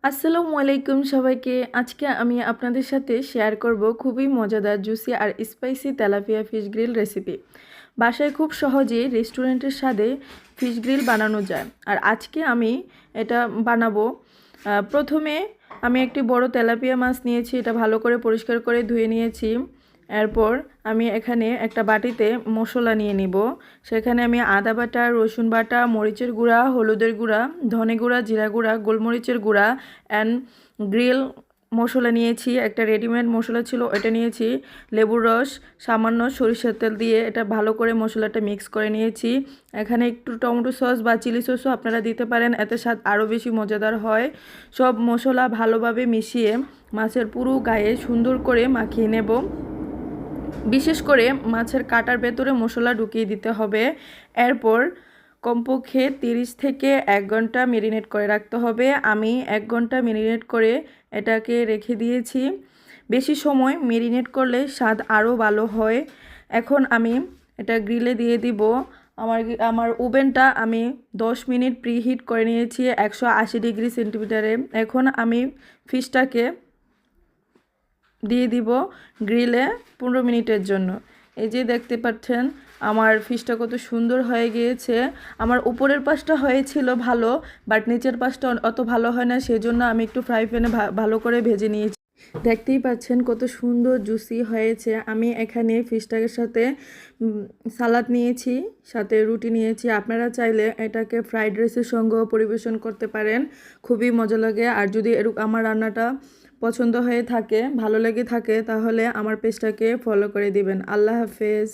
আসসালামু আলাইকুম সবাইকে। আজকে আমি আপনাদের সাথে শেয়ার করব খুবই মজাদার জুসি আর spicy tilapia fish grill recipe. বাসায় খুব সহজেই রেস্টুরেন্টের স্বাদে ফিশ গ্রিল বানানো যায়। আর আজকে আমি এটা বানাবো। প্রথমে আমি একটি বড় তেলাপিয়া মাছ নিয়েছি, এটা ভালো করে পরিষ্কার করে ধুয়ে নিয়েছি। এরপর আমি এখানে একটা বাটিতে মশলা নিয়ে নিব। সেখানে আমি আদা বাটা, রসুন বাটা, মরিচের গুঁড়া, হলুদের গুঁড়া, ধনে গুঁড়া, জিরা গুঁড়া, গোলমরিচের গুঁড়া অ্যান্ড গ্রিল মশলা নিয়েছি। একটা রেডিমেড মশলা ছিল এটা নিয়েছি। লেবুর রস, সামান্য সরিষার তেল দিয়ে এটা ভালো করে মশলাটা মিক্স করে নিয়েছি। এখানে একটু টমেটো সস বা চিলি সসও আপনারা দিতে পারেন, এতে স্বাদ আরও বেশি মজাদার হয়। সব মশলা ভালোভাবে মিশিয়ে মাছের পুরো গায়ে সুন্দর করে মাখিয়ে নেব। বিশেষ করে মাছের কাটার ভেতরে মশলা ঢুকিয়ে দিতে হবে। এরপর কমপক্ষে 30 থেকে 1 ঘন্টা মেরিনেট করে রাখতে হবে। আমি 1 ঘন্টা মেরিনেট করে এটাকে রেখে দিয়েছি। বেশি সময় মেরিনেট করলে স্বাদ আরও ভালো হয়। এখন আমি এটা গ্রিলে দিয়ে দিব। আমার ওভেনটা আমি 10 মিনিট প্রিহিট করে নিয়েছি 180 ডিগ্রি সেন্টিমিটারে। এখন আমি ফিশটাকে দিয়ে দিব গ্রিলে 15 মিনিটের জন্য। এই যে দেখতে পাচ্ছেন আমার ফিশটা কত সুন্দর হয়ে গিয়েছে। আমার উপরের পাশটা হয়েছিল ভালো, বাট নিচের পাশটা অত ভালো হয় না, সেজন্য আমি একটু ফ্রাই প্যানে ভালো করে ভেজে নিয়েছি। দেখতেই পাচ্ছেন কত সুন্দর জুসি হয়েছে। আমি এখানে ফিশটার সাথে সালাদ নিয়েছি, সাথে রুটি নিয়েছি। আপনারা চাইলে এটাকে ফ্রাইড রাইসের সঙ্গেও পরিবেশন করতে পারেন, খুবই মজা লাগে। আর যদি আমার রান্নাটা পছন্দ হয়ে থাকে, ভালো লেগে থাকে, তাহলে আমার পেজটাকে ফলো করে দিবেন। আল্লাহ হাফেজ।